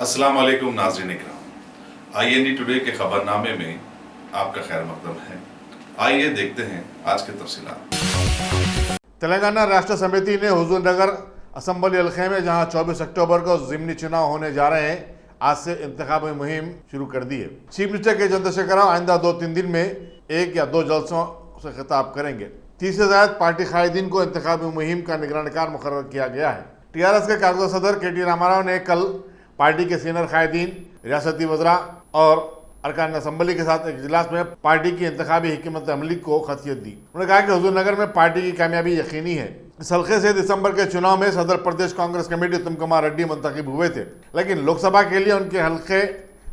अस्सलाम वालेकुम नाज़रीन इकराम, IND टुडे के खबरनामे में आपका खैर मकदम है। आइए देखते हैं आज के तफसीलात। तेलंगाना राष्ट्र समिति ने हुजूरनगर असम्बली हल्के में जहां 24 अक्टूबर को ज़िमनी चुनाव होने जा रहे हैं, आज से इंतखाबी मुहिम शुरू कर दी है। चीफ मिनिस्टर के चंद्रशेखर राव आइंदा 2-3 दिन में 1 या 2 जलसों से खिताब करेंगे। 30 से ज्यादा पार्टी कायदीन को इंतखाबी मुहिम का निगरानकार मुकर्रर किया गया है। TRS के कांग्रेस सदर KT रामाराव ने कल पार्टी के सीनियर कायदीन, रियासती वज़रा और अरकान असम्बली के साथ एक इजलास में पार्टी की इंतखाबी हिकमत अमली को खसियत दी। उन्होंने कहा कि हुजूरनगर में पार्टी की कामयाबी यकीनी है। इस हल्के से दिसंबर के चुनाव में सदर प्रदेश कांग्रेस कमेटी उत्तम कुमार रेड्डी मुंतखब हुए थे, लेकिन लोकसभा के लिए उनके हल्के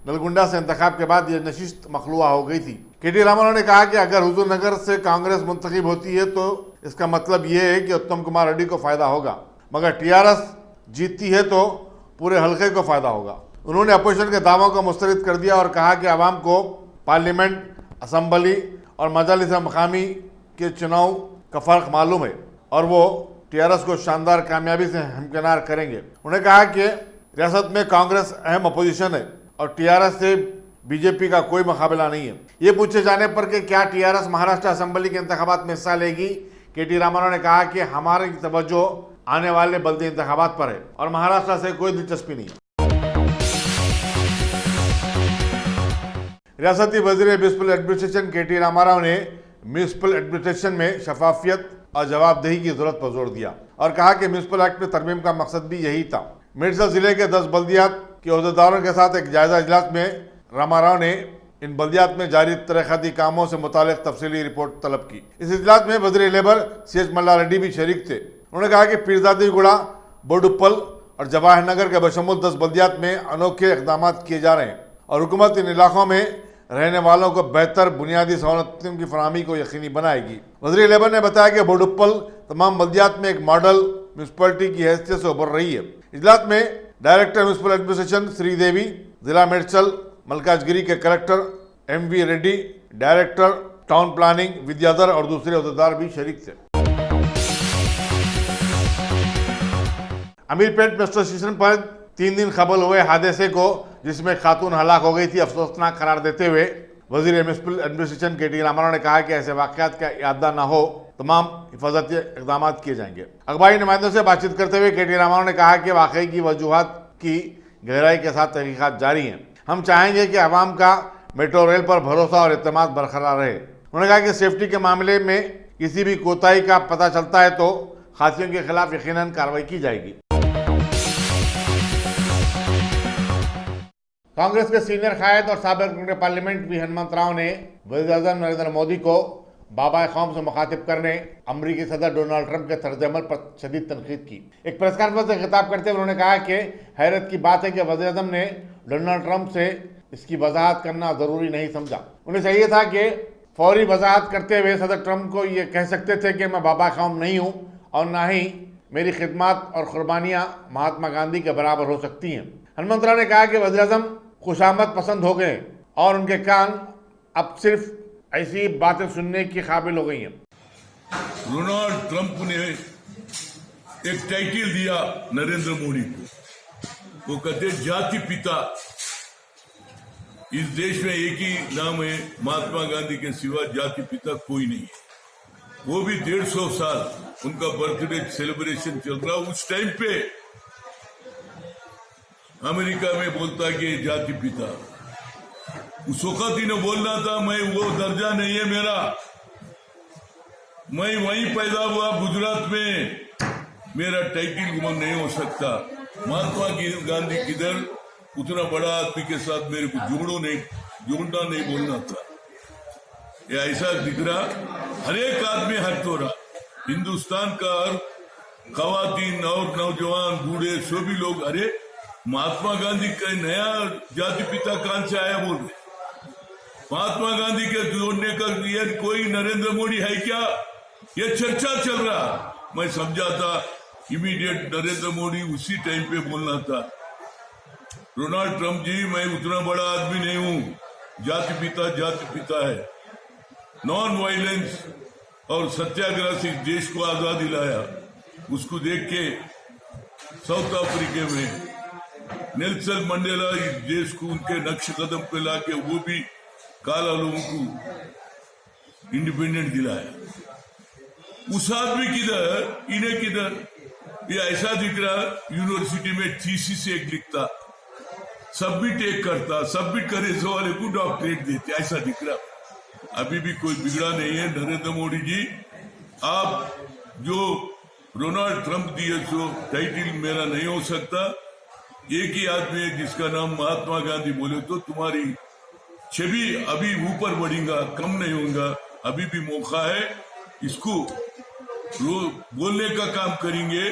नलगुंडा से इंतखाब के बाद ये नशिस्त मखलूआ हो गई थी। KT रामाराव ने कहा कि अगर हुजूरनगर से कांग्रेस मुंतखब होती है तो इसका मतलब ये है कि उत्तम कुमार रेड्डी को फायदा होगा, मगर TRS जीतती है तो पूरे हल्के को फायदा होगा। उन्होंने अपोजिशन के दावों को मुस्तरद कर दिया और कहा कि आवाम को पार्लियामेंट, असम्बली और मजालिस मकामी के चुनाव का फ़र्क मालूम है और वो TRS को शानदार कामयाबी से हमकिनार करेंगे। उन्होंने कहा कि रियासत में कांग्रेस अहम अपोजिशन है और TRS से BJP का कोई मुकाबला नहीं है। ये पूछे जाने पर कि क्या TRS महाराष्ट्र असम्बली के इंतखाबात में हिस्सा लेगी, KT रामाराव ने कहा कि हमारी तवज्जो आने वाले बल्दी इंतखाबात पर है और महाराष्ट्र से कोई दिलचस्पी नहीं है। रियासती वज़ीर म्युनिसिपल एडमिनिस्ट्रेशन KT रामाराव ने म्युनिसिपल एडमिनिस्ट्रेशन में शफाफियत और जवाबदेही की जरूरत पर जोर दिया और कहा कि म्युनिसिपल एक्ट में तरमीम का मकसद भी यही था। मेडसा जिले के 10 बल्दियात के अहदेदारों के साथ एक जायजा इजलास में रामाराव ने इन बल्दियात में जारी तरक्याती कामों से मुतालिक तफसीली रिपोर्ट तलब की। इस इजलास में वज़ीर लेबर CH मल्ला रेड्डी भी शरीक थे। उन्होंने कहा कि पीरजादीगुड़ा, बोडुप्पल और जवाहर नगर के बशमूल 10 बल्दियात में अनोखे इकदाम किए जा रहे हैं और हुकूमत इन इलाकों में रहने वालों को बेहतर बुनियादी सहूलतों की फराहमी को यकीनी बनाएगी। वज़ीर लेबर ने बताया कि बोडुप्पल तमाम बल्दियात में एक मॉडल म्यूनसिपलिटी की हैसियत से उभर रही है। इजलास में डायरेक्टर म्यूनसिपल एडमिनिस्ट्रेशन श्रीदेवी, जिला मेडचल मलकाजगिरी के collector MV Reddy, director town planning Vidyadhar और दूसरे अहदेदार भी शरीक थे। अमीरपेट मेट्रो स्टेशन पर 3 दिन कबल हुए हादसे को, जिसमें खातून हलाक हो गई थी, अफसोसनाक करार देते हुए वज़ीर म्युनिसिपल एडमिनिस्ट्रेशन KT रामाराव ने कहा कि ऐसे वाक़यात का इआदा न हो, तमाम हिफाजती इक़दाम किए जाएंगे। अखबारी नुमाइंदों से बातचीत करते हुए KT रामाराव ने कहा कि वाक़ई की वजूहात की गहराई के साथ तहकीक़ात जारी हैं। हम चाहेंगे कि आवाम का मेट्रो रेल पर भरोसा और एतमाद बरकरार रहे। उन्होंने कहा कि सेफ्टी के मामले में किसी भी कोताही का पता चलता है तो खासियों के खिलाफ यकीनन कार्रवाई की जाएगी। कांग्रेस के सीनियर कायद और साबिक रुकन पार्लियामेंट भी हनुमंत राव ने वज़ीर-ए-आज़म नरेंद्र मोदी को बाबा कौम से मुखातिब करने अमरीकी सदर डोनाल्ड ट्रंप के तर्ज अमल पर शदीद तनकीद की। एक प्रेस कॉन्फ्रेंस से खिताब करते हुए उन्होंने कहा कि हैरत की बात है कि वज़ीर-ए-आज़म ने डोनाल्ड ट्रंप से इसकी वजाहत करना ज़रूरी नहीं समझा। उन्हें चाहिए था कि फौरी वजाहत करते हुए सदर ट्रंप को ये कह सकते थे कि मैं बाबा कौम नहीं हूँ और ना ही मेरी खिदमत और कुर्बानियाँ महात्मा गांधी के बराबर हो सकती हैं। हनुमंत राव ने कहा कि वज़ीर-ए-आज़म खुशामद पसंद हो गए और उनके कान अब सिर्फ ऐसी बातें सुनने की काबिल हो गई हैं। डोनाल्ड ट्रंप ने एक टाइटल दिया नरेंद्र मोदी को, वो कहते जाति पिता। इस देश में एक ही नाम है, महात्मा गांधी के सिवा जाति पिता कोई नहीं है। वो भी 150 साल उनका बर्थडे सेलिब्रेशन चल रहा, उस टाइम पे अमेरिका में बोलता कि जाति पिता। उस वक्त ही ने बोलना था मैं वो दर्जा नहीं है मेरा, मैं वहीं पैदा हुआ गुजरात में, मेरा टाइटल नहीं हो सकता। महात्मा गांधी किधर, उतना बड़ा आदमी के साथ मेरे को जुड़ना नहीं बोलना था। ये ऐसा दिख रहा, हर एक आदमी हक हो रहा, हिंदुस्तान का हर खवातीन और नौजवान बूढ़े सभी लोग, अरे महात्मा गांधी का नया जाति पिता कहां से आया बोल रहे। महात्मा गांधी के जोड़ने का ये कोई नरेंद्र मोदी है क्या, ये चर्चा चल रहा। मैं समझा था इमीडिएट नरेंद्र मोदी उसी टाइम पे बोलना था, डोनाल्ड ट्रंप जी मैं उतना बड़ा आदमी नहीं हूं, जाति पिता है। नॉन वायलेंस और सत्याग्रह से देश को आजादी लाया, उसको देख के साउथ अफ्रीका में नेल्सन मंडेला इस देश को उनके नक्श कदम पे लाके वो भी काला लोगों को इंडिपेंडेंट दिलाया। उस आदमी किधर, इन्हें किधर? ये ऐसा दिख रहा यूनिवर्सिटी में थीसिस एक लिखता, सबमिट एक करता, सबमिट करे सो वाले को डॉक्टरेट देते, ऐसा दिख रहा। अभी भी कोई बिगड़ा नहीं है। नरेंद्र मोदी जी, आप जो डोनाल्ड ट्रंप दिए सो टाइटल मेरा नहीं हो सकता। एक ही आदमी है जिसका नाम महात्मा गांधी बोले तो तुम्हारी छवि अभी ऊपर बढ़ेगा, कम नहीं होगा। अभी भी मौका है, इसको बोलने का काम करेंगे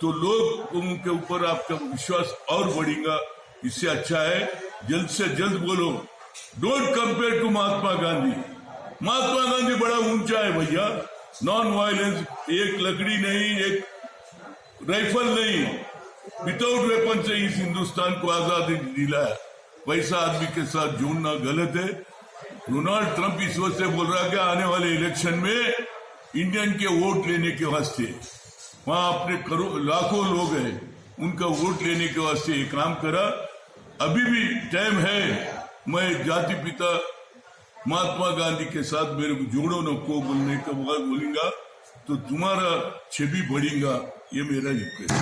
तो लोगों के ऊपर आपका विश्वास और बढ़ेगा। इससे अच्छा है जल्द से जल्द बोलो, don't compare to Mahatma Gandhi. Mahatma Gandhi बड़ा ऊंचा है भैया, नॉन वायलेंस, एक लकड़ी नहीं, एक राइफल नहीं, विदाउट वेपन से इस हिंदुस्तान को आजादी दिलाया। वैसा आदमी के साथ जोड़ना गलत है। डोनाल्ड ट्रंप इस वजह से बोल रहा है कि आने वाले इलेक्शन में इंडियन के वोट लेने के वास्ते, वहां अपने लाखों लोग हैं, उनका वोट लेने के वास्ते ये काम करा। अभी भी टाइम है। मैं जाति पिता महात्मा गांधी के साथ मेरे को जोड़ो न को बोलने का बाद बोलूंगा तो तुम्हारा छवि बढ़ेगा। ये मेरा रिक्वेस्ट है।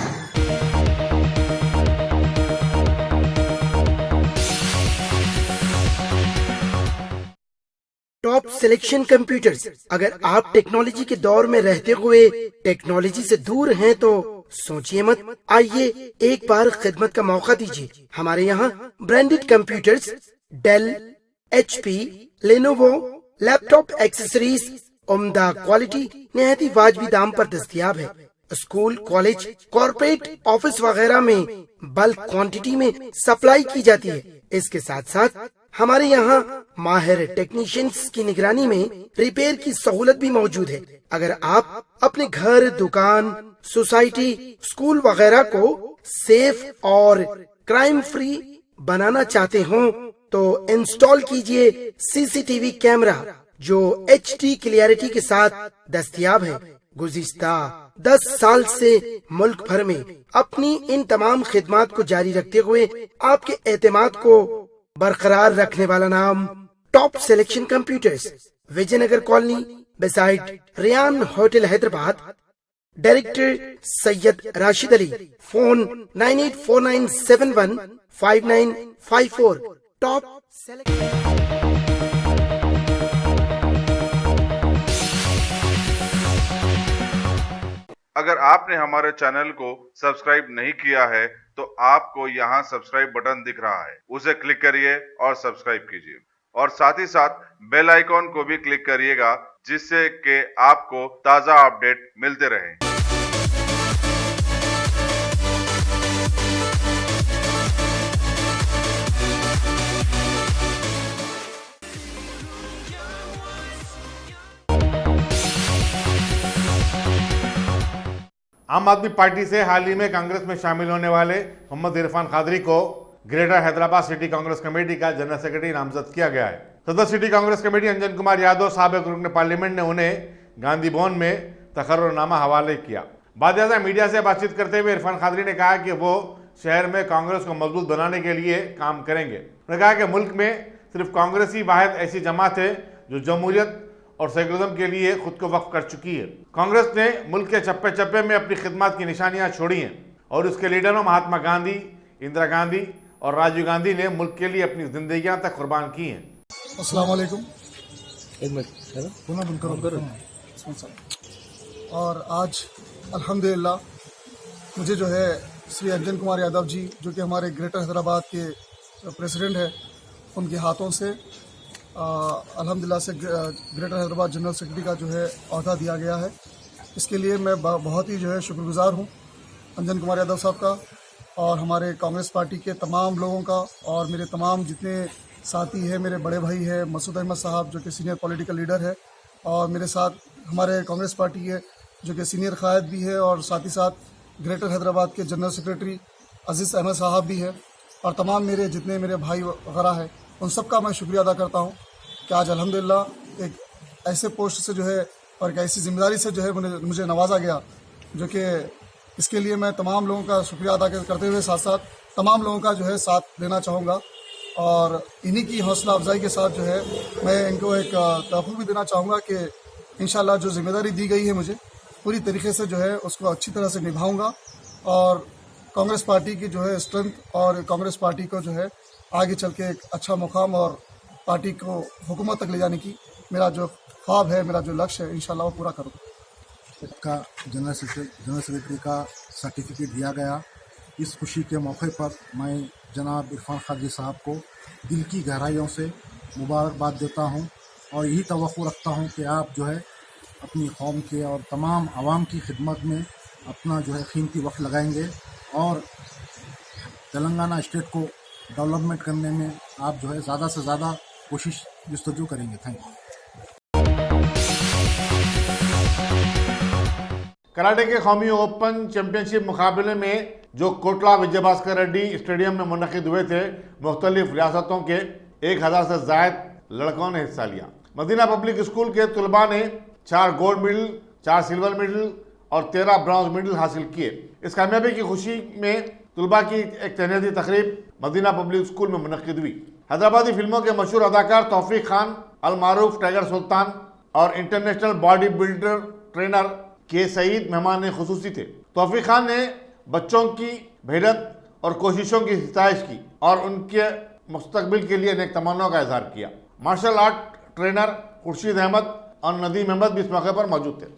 Top selection computers. अगर आप टेक्नोलॉजी के दौर में रहते हुए टेक्नोलॉजी से दूर हैं तो सोचिए मत, आइए एक बार खिदमत का मौका दीजिए। हमारे यहाँ branded computers, Dell, HP, Lenovo, laptop accessories उम्दा क्वालिटी निहायत ही वाजबी दाम पर दस्तयाब है। स्कूल, कॉलेज, कॉर्पोरेट, ऑफिस वगैरह में बल्क क्वांटिटी में सप्लाई की जाती है। इसके साथ साथ हमारे यहाँ माहिर टेक्नीशियंस की निगरानी में रिपेयर की सहूलत भी मौजूद है। अगर आप अपने घर, दुकान, सोसाइटी, स्कूल वगैरह को सेफ और क्राइम फ्री बनाना चाहते हो तो इंस्टॉल कीजिए CCTV कैमरा जो HD क्लियरिटी के साथ दस्तयाब है। गुज़िश्ता 10 साल से मुल्क भर में अपनी इन तमाम खिदमात को जारी रखते हुए आपके एतमाद को बरकरार रखने वाला नाम top selection computers, Vijaynagar colony, beside Riyan hotel, Hyderabad. Director Syed Rashid Ali. Phone 9849715954। Top अगर आपने हमारे चैनल को सब्सक्राइब नहीं किया है तो आपको यहाँ सब्सक्राइब बटन दिख रहा है, उसे क्लिक करिए और सब्सक्राइब कीजिए और साथ ही साथ बेल आइकॉन को भी क्लिक करिएगा जिससे कि आपको ताज़ा अपडेट मिलते रहें। आम आदमी पार्टी से हाल ही में कांग्रेस में शामिल होने वाले मोहम्मद इरफान कादरी को greater Hyderabad city Congress committee का जनरल सेक्रेटरी नामजद किया गया है। सदर सिटी कांग्रेस कमेटी अंजन कुमार यादव साबिक रुकन पार्लियामेंट ने उन्हें गांधी भवन में तकर्रुरनामा हवाले किया। बाद मीडिया से बातचीत करते हुए इरफान कादरी ने कहा कि वो शहर में कांग्रेस को मजबूत बनाने के लिए काम करेंगे। उन्होंने कहा कि मुल्क में सिर्फ कांग्रेस ही वाहिद ऐसी जमात है जो जमहूरियत और सेकुलरिज्म के लिए खुद को वक्फ कर चुकी है। कांग्रेस ने मुल्क के चप्पे चप्पे में अपनी खिदमत की निशानियां छोड़ी हैं और उसके लीडरों महात्मा गांधी, इंदिरा गांधी और राजीव गांधी ने मुल्क के लिए अपनी जिंदगियां तक कुर्बान की हैं। अस्सलाम वालेकुम। और आज अल्हम्दुलिल्लाह मुझे जो है श्री अंजन कुमार यादव जी जो कि हमारे ग्रेटर हैदराबाद के प्रेसिडेंट हैं, उनके हाथों से अल्हम्दुलिल्लाह से ग्रेटर हैदराबाद जनरल सेक्रेटरी का जो है अहदा दिया गया है। इसके लिए मैं बहुत ही जो है शुक्रगुजार हूँ अंजन कुमार यादव साहब का और हमारे कांग्रेस पार्टी के तमाम लोगों का और मेरे तमाम जितने साथी हैं। मेरे बड़े भाई है मसूद अहमद साहब जो कि सीनियर पॉलिटिकल लीडर है और मेरे साथ हमारे कांग्रेस पार्टी है जो कि सीनियर कायद भी है और साथ ही साथ ग्रेटर हैदराबाद के जनरल सेक्रेटरी अजीज़ अहमद साहब भी है और तमाम मेरे जितने मेरे भाई वगैरह हैं उन सब का मैं शुक्रिया अदा करता हूँ कि आज अल्हम्दुलिल्लाह एक ऐसे पोस्ट से जो है और एक ऐसी जिम्मेदारी से जो है मुझे नवाजा गया, जो कि इसके लिए मैं तमाम लोगों का शुक्रिया अदा करते हुए साथ साथ तमाम लोगों का जो है साथ देना चाहूँगा और इन्हीं की हौसला अफजाई के साथ जो है मैं इनको एक तहफ़्फ़ुज़ भी देना चाहूँगा कि इंशाल्लाह जो जिम्मेदारी दी गई है मुझे पूरी तरीके से जो है उसको अच्छी तरह से निभाऊंगा और कांग्रेस पार्टी की जो है स्ट्रेंथ और कांग्रेस पार्टी को जो है आगे चल के एक अच्छा मुकाम और पार्टी को हुकूमत तक ले जाने की मेरा जो ख्वाब है, मेरा जो लक्ष्य है, इंशाल्लाह वो पूरा करूँगा। का जनरल सेक्रेटरी का सर्टिफिकेट दिया गया। इस खुशी के मौके पर मैं जनाब इरफान खाजी साहब को दिल की गहराइयों से मुबारकबाद देता हूं और यही तवक्को रखता हूं कि आप जो है अपनी कौम के और तमाम आवाम की खिदमत में अपना जो है कीमती वक्त लगाएंगे और तेलंगाना स्टेट को डेवलपमेंट करने में आप जो है ज़्यादा से ज़्यादा कोशिश जस्तजू करेंगे। Thank you. कराटे के कौमी ओपन चैंपियनशिप मुकाबले में जो कोटला विजय भास्कर रेड्डी स्टेडियम में मुनक़िद हुए थे, मुख्तलिफ रियासतों के 1000 से ज़ायद लड़कों ने हिस्सा लिया। मदीना पब्लिक स्कूल के तलबा ने 4 गोल्ड मेडल, 4 सिल्वर मेडल और 13 ब्रॉन्ज मेडल हासिल किए। इस कामयाबी की खुशी में तलबा की एक तहनीती तकरीब मदीना पब्लिक स्कूल में मुनक़िद हुई। हैदराबादी फिल्मों के मशहूर अदाकार तौफीक खान, अलमारूफ टाइगर सुल्तान और इंटरनेशनल बॉडी बिल्डर ट्रेनर के सईद मेहमान खुसूसी थे। तौफीक खान ने बच्चों की मेहनत और कोशिशों की सिताइश की और उनके मुस्तकबिल के लिए नेक तमन्नाओं का इजहार किया। Martial art trainer Khurshid Ahmed और नदीम अहमद भी इस मौके पर मौजूद थे।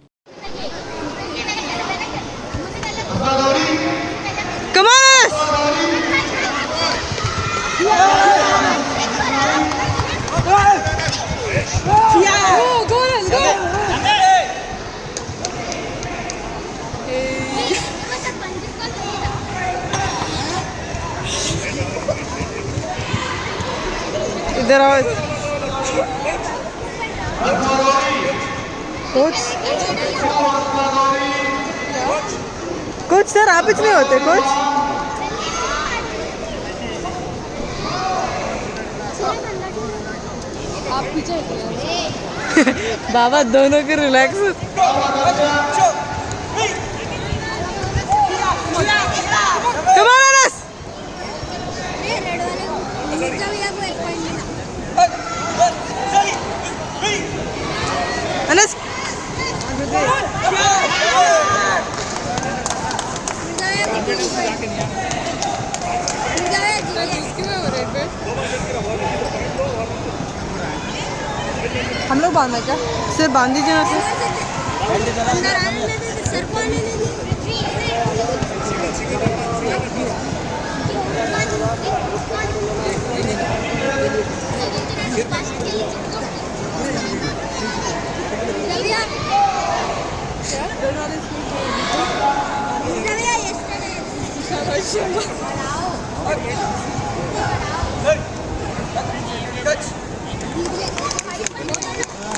इधर आओ कोच सर, आप इसमें होते कोच? आप पीछे बाबा दोनों के रिलैक्स। अनस हम लोग बांधना क्या? सिर बांध दीजिए ना सर।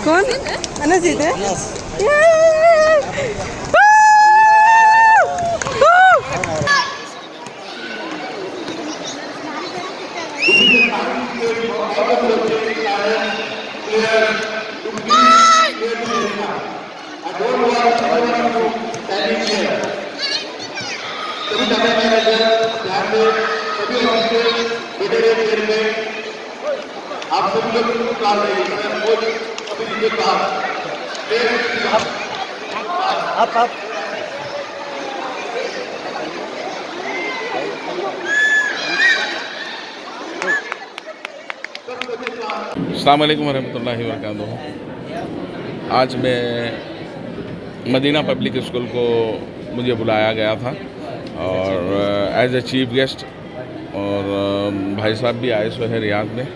कौन? अनस जीते? आप सभी लोग अस्सलाम वालेकुम वरहमतुल्लाहि वबरकातुहू। आज मैं मदीना पब्लिक स्कूल को मुझे बुलाया गया था और एज ए चीफ गेस्ट और भाई साहब भी आए हुए हैं रियाद में,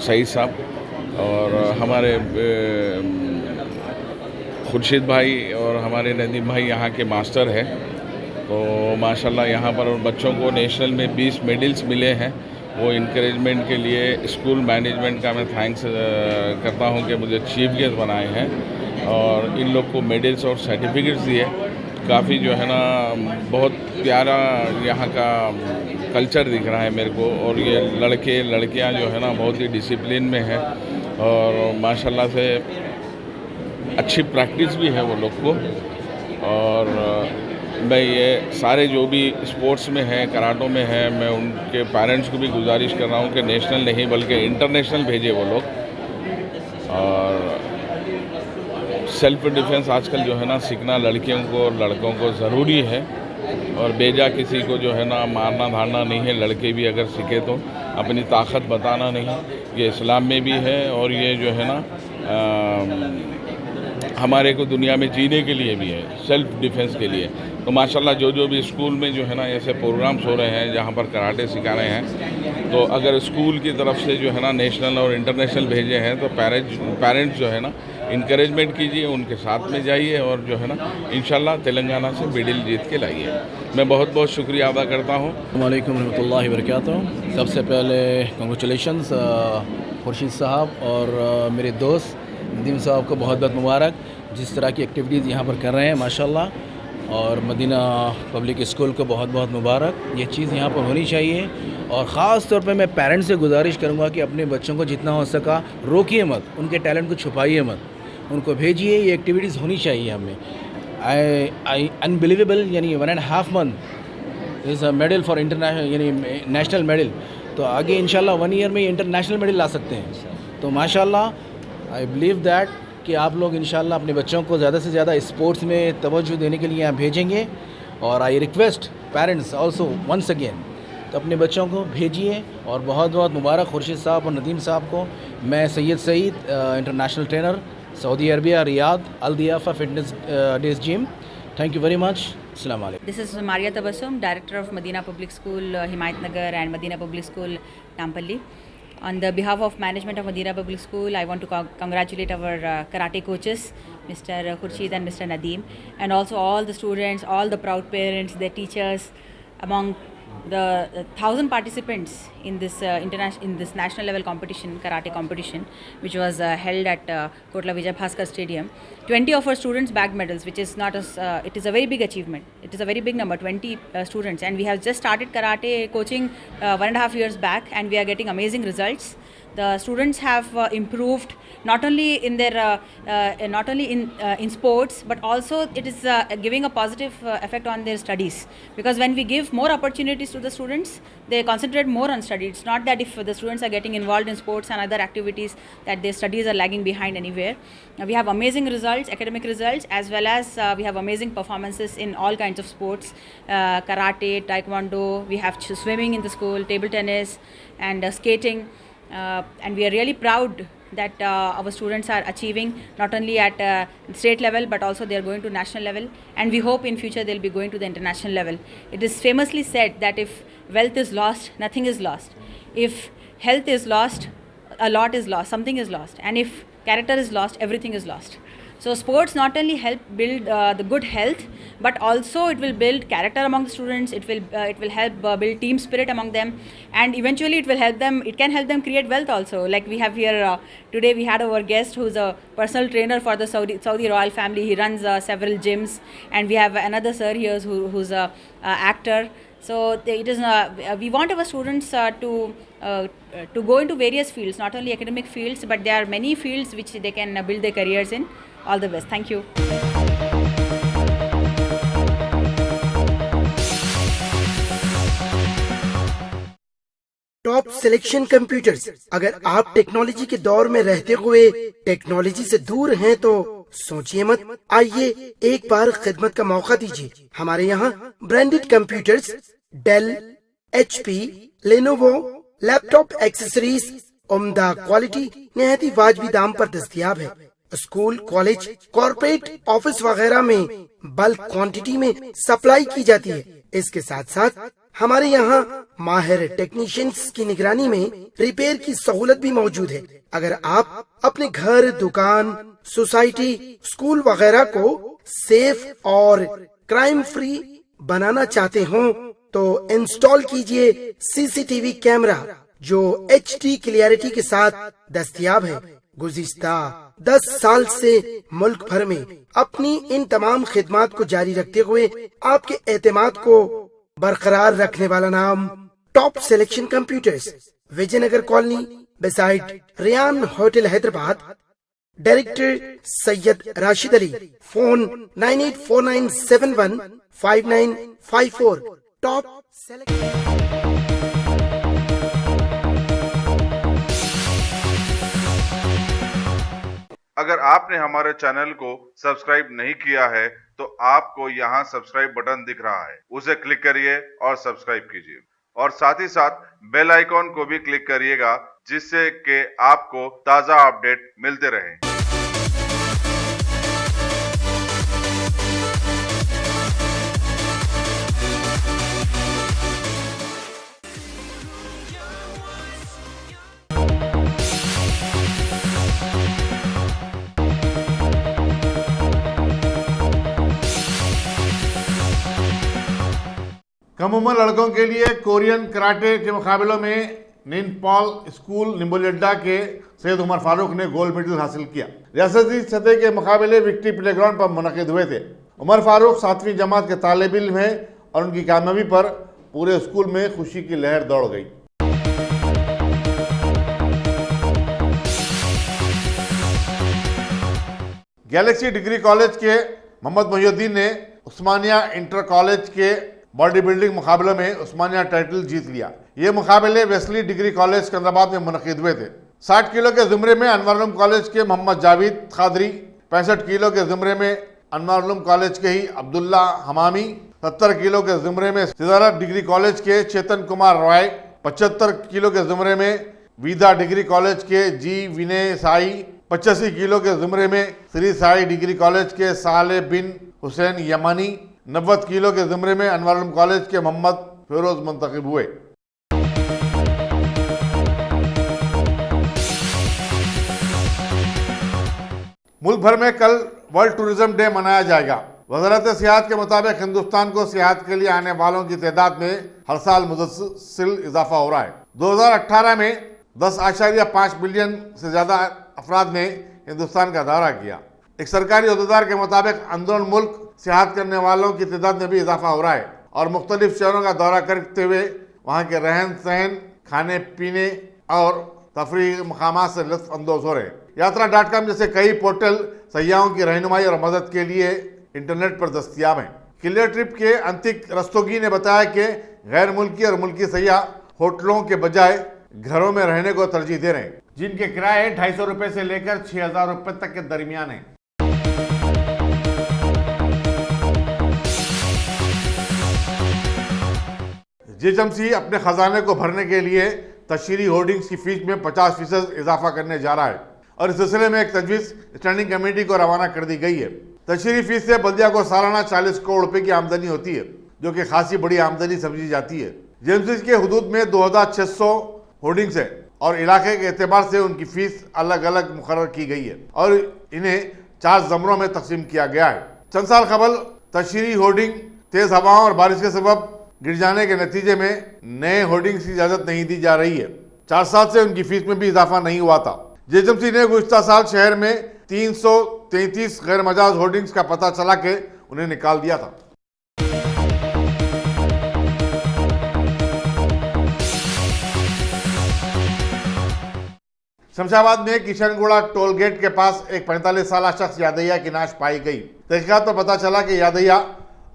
सईद साहब और हमारे खुर्शीद भाई और हमारे नदीम भाई यहाँ के मास्टर हैं। तो माशाल्लाह यहाँ पर बच्चों को नेशनल में 20 मेडल्स मिले हैं। वो इनकरेजमेंट के लिए स्कूल मैनेजमेंट का मैं थैंक्स करता हूँ कि मुझे चीफ गेस्ट बनाए हैं और इन लोग को मेडल्स और सर्टिफिकेट्स दिए। काफ़ी जो है ना बहुत प्यारा यहाँ का कल्चर दिख रहा है मेरे को और ये लड़के लड़कियाँ जो है ना बहुत ही डिसिप्लिन में है और माशाल्लाह से अच्छी प्रैक्टिस भी है वो लोग को। और मैं ये सारे जो भी स्पोर्ट्स में हैं, कराटों में हैं, मैं उनके पेरेंट्स को भी गुजारिश कर रहा हूँ कि नेशनल नहीं बल्कि इंटरनेशनल भेजे वो लोग। और सेल्फ डिफेंस आजकल जो है ना सीखना लड़कियों को और लड़कों को ज़रूरी है, और बेजा किसी को जो है ना मारना धारना नहीं है। लड़के भी अगर सीखे तो अपनी ताकत बताना नहीं, ये इस्लाम में भी है और ये जो है ना हमारे को दुनिया में जीने के लिए भी है, सेल्फ डिफेंस के लिए। तो माशाल्लाह जो भी स्कूल में जो है ना ऐसे प्रोग्राम्स हो रहे हैं जहाँ पर कराटे सिखा रहे हैं, तो अगर स्कूल की तरफ से जो है ना नेशनल और इंटरनेशनल भेजे हैं तो पेरेंट्स जो है ना इनकरेजमेंट कीजिए, उनके साथ में जाइए और जो है ना इंशाल्लाह तेलंगाना से मेडल जीत के लाइए। मैं बहुत बहुत शुक्रिया अदा करता हूँ। वालेकुम रहमतुल्लाहि व बरकातहू। सबसे पहले कंग्रेचुलेशंस खुर्शीद साहब और मेरे दोस्त नदीम साहब को बहुत बहुत मुबारक, जिस तरह की एक्टिविटीज़ यहाँ पर कर रहे हैं माशाल्लाह। और मदीना पब्लिक स्कूल को बहुत बहुत मुबारक। ये चीज़ यहाँ पर होनी चाहिए और ख़ास तौर पे मैं पेरेंट्स से गुजारिश करूँगा कि अपने बच्चों को जितना हो सका रोकिए मत, उनके टैलेंट को छुपाइए मत, उनको भेजिए। ये एक्टिविटीज़ होनी चाहिए हमें। आई अनबिलीवेबल यानी 1.5 month is a medal for international यानी नेशनल मेडल, तो आगे इंशाल्लाह 1 ईयर में इंटरनेशनल मेडल ला सकते हैं। तो माशाल्लाह आई बिलीव दैट कि आप लोग इंशाल्लाह अपने बच्चों को ज़्यादा से ज़्यादा स्पोर्ट्स में तवज्जो देने के लिए यहाँ भेजेंगे। और I request parents also once again, तो अपने बच्चों को भेजिए। और बहुत बहुत मुबारक खुर्शीद साहब और नदीम साहब को। मैं Syed Saeed international trainer, Saudi Arabia, Riyadh, Al Diyafa fitness days gym. Thank you very much. अस्सलाम वालेकुम। This is Maria Tabassum, Director of Medina Public School, Himayatnagar and Medina Public School, Nampally. On the behalf of management of Medina Public School, I want to congratulate our karate coaches, Mr. Khurshid and Mr. Nadeem, and also all the students, all the proud parents, their teachers, among the 1,000 participants in this national level competition, karate competition, which was held at Kotla Vijay Bhaskar Stadium. 20 of our students bagged medals, which is not it is a very big achievement. It is a very big number, 20 students, and we have just started karate coaching 1.5 years back, and we are getting amazing results. The students have improved not only in their in sports, but also it is giving a positive effect on their studies, because when we give more opportunities to the students, they concentrate more on studies. It's not that if the students are getting involved in sports and other activities that their studies are lagging behind anywhere. We have amazing results, academic results, as well as we have amazing performances in all kinds of sports, karate, taekwondo, we have swimming in the school, table tennis and skating. And we are really proud that our students are achieving not only at state level, but also they are going to national level, and we hope in future they'll be going to the international level. It is famously said that if wealth is lost, nothing is lost. If health is lost, a lot is lost, something is lost, and if character is lost, everything is lost. So sports not only help build the good health, but also it will build character among the students. It will help build team spirit among them, and eventually it will help them. It can help them create wealth also. Like we have here today, we had our guest who's a personal trainer for the Saudi royal family. He runs several gyms, and we have another sir here who's a actor. So it is we want our students to go into various fields, not only academic fields, but there are many fields which they can build their careers in. All the best. Thank you. Top selection computers. अगर आप technology के दौर में रहते हुए technology से दूर हैं तो सोचिए मत, आइए एक बार खिदमत का मौका दीजिए। हमारे यहाँ branded computers, Dell, HP, Lenovo, laptop accessories उम्दा क्वालिटी निहायती वाजबी दाम पर दस्तयाब है। स्कूल, कॉलेज, कॉर्पोरेट, ऑफिस वगैरह में बल्क क्वांटिटी में सप्लाई की जाती है। इसके साथ साथ हमारे यहाँ माहिर टेक्नीशियंस की निगरानी में रिपेयर की सहूलत भी मौजूद है। अगर आप अपने घर, दुकान, सोसाइटी, स्कूल वगैरह को सेफ और क्राइम फ्री बनाना चाहते हो तो इंस्टॉल कीजिए CCTV कैमरा जो HD क्लियरिटी के साथ दस्तयाब है। गुज़िश्ता 10 साल से मुल्क भर में अपनी इन तमाम खिदमात को जारी रखते हुए आपके एतमाद को बरकरार रखने वाला नाम top selection computers, Vijaynagar colony beside Riyan hotel, Hyderabad. Director Syed Rashid Ali. Phone 984971 5954 top अगर आपने हमारे चैनल को सब्सक्राइब नहीं किया है तो आपको यहाँ सब्सक्राइब बटन दिख रहा है, उसे क्लिक करिए और सब्सक्राइब कीजिए और साथ ही साथ बेल आइकॉन को भी क्लिक करिएगा जिससे कि आपको ताज़ा अपडेट मिलते रहें। कम उम्र लड़कों के लिए कोरियन कराटे के मुकाबलों में निनपॉल स्कूल निम्बोलियड्डा के सैयद उमर फारूक ने गोल्ड मेडल हासिल किया। रियासती सतह के मुकाबले विक्ट्री प्लेग्राउंड पर मुनक़िद हुए थे। उमर फारूक 7वीं जमात के तालिब इल्म हैं और उनकी कामयाबी पर पूरे स्कूल में खुशी की लहर दौड़ गई। गैलेक्सी डिग्री कॉलेज के मोहम्मद मोहिउद्दीन ने उस्मानिया इंटर कॉलेज के बॉडी बिल्डिंग मुकाबले में उस्मानिया टाइटल जीत लिया। ये मुकाबले वेस्ली डिग्री कॉलेज सिकंदराबाद में मुनक़िद हुए थे। 60 किलो के ज़ुमरे में अनवारुल कॉलेज के मोहम्मद जावेद खादरी, 65 किलो के ज़ुमरे में अनवारुल कॉलेज के ही अब्दुल्ला हमामी, 70 किलो के ज़ुमरे में सिदारा डिग्री कॉलेज के चेतन कुमार रॉय, 75 किलो के ज़ुमरे में वीदा डिग्री कॉलेज के जी विनय साई, 85 किलो के ज़ुमरे में श्री साई डिग्री कॉलेज के साले बिन हुसैन यमानी, 90 किलो के ज़ुमरे में अनवारुल कॉलेज के मोहम्मद फिरोज मुंतखब हुए। मुल्क भर में कल वर्ल्ड टूरिज्म डे मनाया जाएगा। वज़ारत सियाहत के मुताबिक हिंदुस्तान को सियाहत के लिए आने वालों की तादाद में हर साल मुसलसल इजाफा हो रहा है। 2018 में 10.5 बिलियन से ज़्यादा अफराद ने हिंदुस्तान का दौरा किया। एक सरकारी अहदेदार के मुताबिक अंदरून मुल्क सियाहत करने वालों की तादाद में भी इजाफा हो रहा है और मुख्तलिफ शहरों का दौरा करते हुए वहाँ के रहन सहन, खाने पीने और तफरीही मकामात से लुत्फ़ अंदोज़ हो रहे हैं। यात्रा.com जैसे कई पोर्टल सयाहों की रहनुमाई और मदद के लिए इंटरनेट पर दस्तियाब हैं। क्लियर ट्रिप के अंतिक रस्तोगी ने बताया कि गैर मुल्की और मुल्की सयाह होटलों के बजाय घरों में रहने को तरजीह दे रहे हैं, जिनके किराए 250 रुपये से लेकर 6,000 रुपये तक के दरमियान हैं। जेएचएमसी अपने खजाने को भरने के लिए तशहीरी होर्डिंग्स की फीस में 50% इजाफा करने जा रहा है और इस सिलसिले में एक तजवीज़ स्टैंडिंग कमेटी को रवाना कर दी गई है। तशहीरी फीस से बल्दिया को सालाना 40 करोड़ रुपए की आमदनी होती है, जो कि खासी बड़ी आमदनी समझी जाती है। जेएमसी के हदूद में 2600 होर्डिंग्स है और इलाके के एतबार से उनकी फीस अलग अलग मुकर्रर की गई है और इन्हें 4 ज़मरों में तकसीम किया गया है। चंद साल कबल तशहीरी होर्डिंग तेज़ हवाओं और बारिश के सबब गिर जाने के नतीजे में नए होर्डिंग्स की इजाज़त नहीं दी जा रही है। 4 साल से उनकी फीस में भी इजाफा नहीं हुआ था। जेएचएमसी ने गुज़िश्ता साल शहर में 333 गैर मजाज होर्डिंग्स का पता चला के उन्हें निकाल दिया था। शमशाबाद में किशनगुड़ा टोल गेट के पास एक 45 साल शख्स यादैया की नाश पाई गई। तहकीकात पर पता चला कि यादैया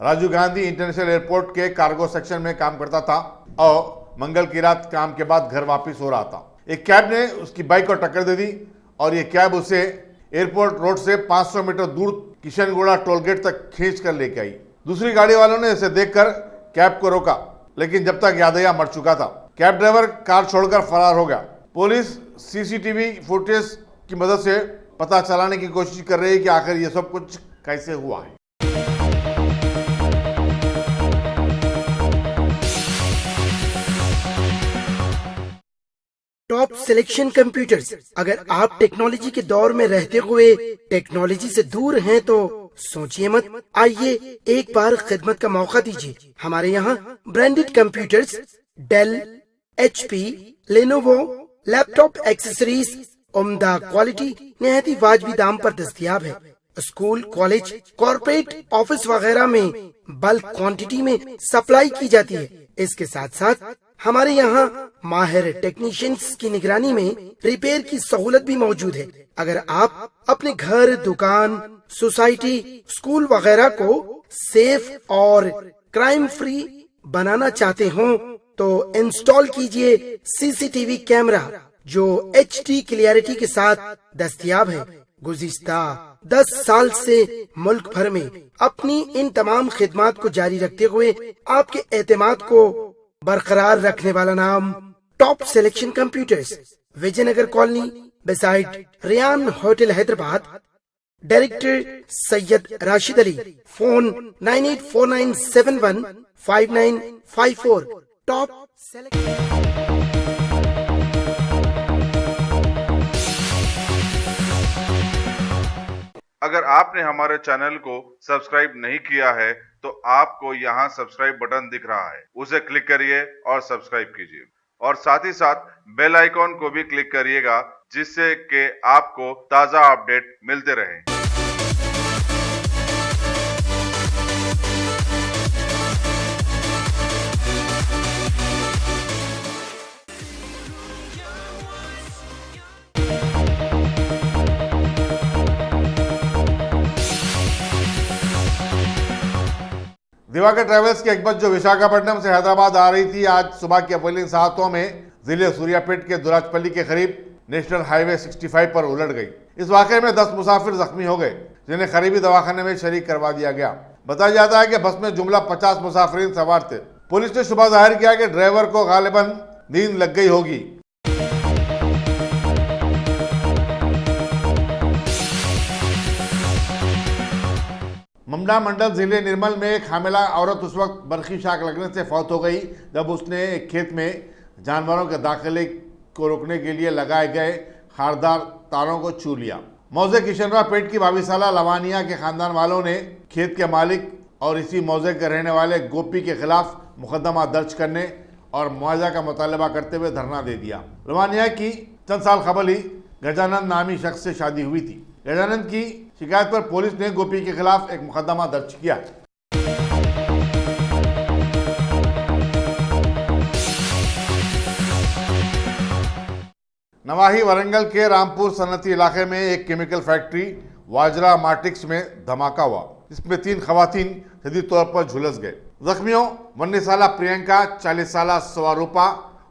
राजीव गांधी इंटरनेशनल एयरपोर्ट के कार्गो सेक्शन में काम करता था और मंगल की रात काम के बाद घर वापस हो रहा था। एक कैब ने उसकी बाइक को टक्कर दे दी और ये कैब उसे एयरपोर्ट रोड से 500 मीटर दूर किशनगुड़ा टोल गेट तक खींच कर लेके आई। दूसरी गाड़ी वालों ने इसे देखकर कैब को रोका, लेकिन जब तक यादैया मर चुका था। कैब ड्राइवर कार छोड़कर फरार हो गया। पुलिस सीसीटीवी फुटेज की मदद से पता चलाने की कोशिश कर रही है कि आखिर ये सब कुछ कैसे हुआ है। Top selection computers. अगर आप टेक्नोलॉजी के दौर में रहते हुए टेक्नोलॉजी से दूर हैं तो सोचिए मत, आइए एक बार खिदमत का मौका दीजिए। हमारे यहाँ branded computers Dell, HP, Lenovo, laptop accessories उम्दा क्वालिटी निहायती वाजबी दाम पर दस्तयाब है। स्कूल, कॉलेज, कॉर्पोरेट, ऑफिस वगैरह में बल्क क्वांटिटी में सप्लाई की जाती है। इसके साथ साथ हमारे यहाँ माहिर टेक्नीशियंस की निगरानी में रिपेयर की सहूलत भी मौजूद है। अगर आप अपने घर, दुकान, सोसाइटी, स्कूल वगैरह को सेफ और क्राइम फ्री बनाना चाहते हो तो इंस्टॉल कीजिए सीसीटीवी कैमरा जो HD क्लियरिटी के साथ दस्तयाब है। गुज़िश्ता 10 साल से मुल्क भर में अपनी इन तमाम खिदमात को जारी रखते हुए आपके एतमाद को बरकरार रखने वाला नाम top selection computers, Vijaynagar colony beside Riyan hotel Hyderabad. Director Syed Rashid Ali. Phone 9849715954। Top अगर आपने हमारे चैनल को सब्सक्राइब नहीं किया है तो आपको यहाँ सब्सक्राइब बटन दिख रहा है, उसे क्लिक करिए और सब्सक्राइब कीजिए और साथ ही साथ बेल आइकॉन को भी क्लिक करिएगा जिससे कि आपको ताज़ा अपडेट मिलते रहें। दिवाकर ट्रेवल्स की एक बस जो विशाखापट्टनम से हैदराबाद आ रही थी, आज सुबह की अव्वलीन सातों में जिले सूर्यापेट के दुराजपल्ली के करीब नेशनल हाईवे 65 पर उलट गई। इस वाकये में 10 मुसाफिर जख्मी हो गए जिन्हें करीबी दवाखाने में शरीक करवा दिया गया। बताया जाता है कि बस में जुमला 50 मुसाफिरीन सवार थे। पुलिस ने शुबा जाहिर किया कि ड्राइवर को गालिबन नींद लग गई होगी। ममना मंडल जिले निर्मल में एक हामिला औरत उस वक्त बरखी शाख लगने से फौत हो गई जब उसने एक खेत में जानवरों के दाखिले को रोकने के लिए लगाए गए खारदार तारों को छू लिया। मौजे किशनरा पेट की 22 साला लवानिया के खानदान वालों ने खेत के मालिक और इसी मौजे के रहने वाले गोपी के खिलाफ मुकदमा दर्ज करने और मुआवजा का मुतालबा करते हुए धरना दे दिया। लवानिया की चंद साल कबल ही गजानंद नामी शख्स से शादी हुई थी। गजानंद की शिकायत पर पुलिस ने गोपी के खिलाफ एक मुकदमा दर्ज किया। नवाही वरंगल के रामपुर सनती इलाके में एक केमिकल फैक्ट्री वाजरा मार्टिक्स में धमाका हुआ, जिसमें 3 खवातीन शदीद तौर पर झुलस गए। जख्मियों 19 साला प्रियंका, 40 साला स्वरूपा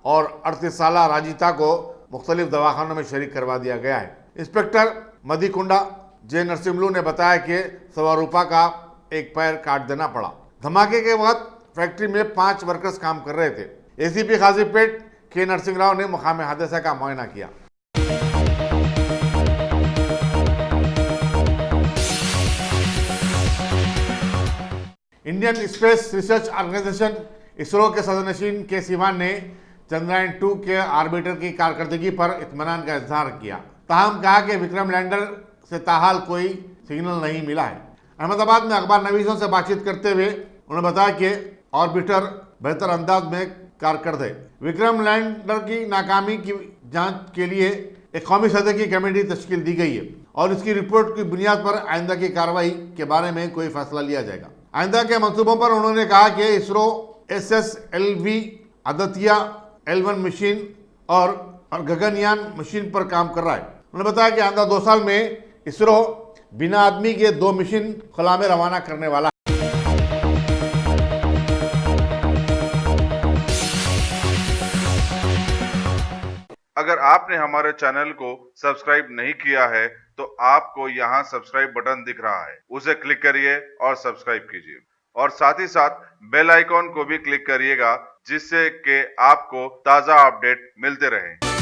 और 38 साला राजिता को मुख्तलिफ दवाखानों में शरीक करवा दिया गया है। इंस्पेक्टर मदीकुंडा जे नरसिम्लू ने बताया कि स्वरूपा का एक पैर काट देना पड़ा। धमाके के वक्त फैक्ट्री में 5 वर्कर्स काम कर रहे थे। एसीपी खाजीपेट के नरसिंह राव ने मुकाम हादसा का मुआयना किया। Indian space research organisation ISRO के सदरनशीन के सिवान ने चंद्रयान 2 के ऑर्बिटर की कारकर्दगी पर इत्मीनान का इजहार किया। ताहम कहा कि विक्रम लैंडर से ताहाल कोई सिग्नल नहीं मिला है। अहमदाबाद में अखबार नवीसों से बातचीत करते हुए उन्होंने बताया कि ऑर्बिटर बेहतर अंदाज में कारकर्द है। विक्रम लैंडर की नाकामी की जांच के लिए एक कौमी सतह की कमेटी तश्कील दी गई है और इसकी रिपोर्ट की बुनियाद पर आइंदा की कार्रवाई के बारे में कोई फैसला लिया जाएगा। आइंदा के मंसूबों पर उन्होंने कहा कि ISRO SSLV Aditya L1 machine और गगनयान मशीन पर काम कर रहा है। उन्होंने बताया कि आइंदा 2 साल में इसरो बिना आदमी के 2 मिशन खुला में रवाना करने वाला है। अगर आपने हमारे चैनल को सब्सक्राइब नहीं किया है तो आपको यहाँ सब्सक्राइब बटन दिख रहा है, उसे क्लिक करिए और सब्सक्राइब कीजिए और साथ ही साथ बेल आइकॉन को भी क्लिक करिएगा जिससे कि आपको ताज़ा अपडेट मिलते रहें।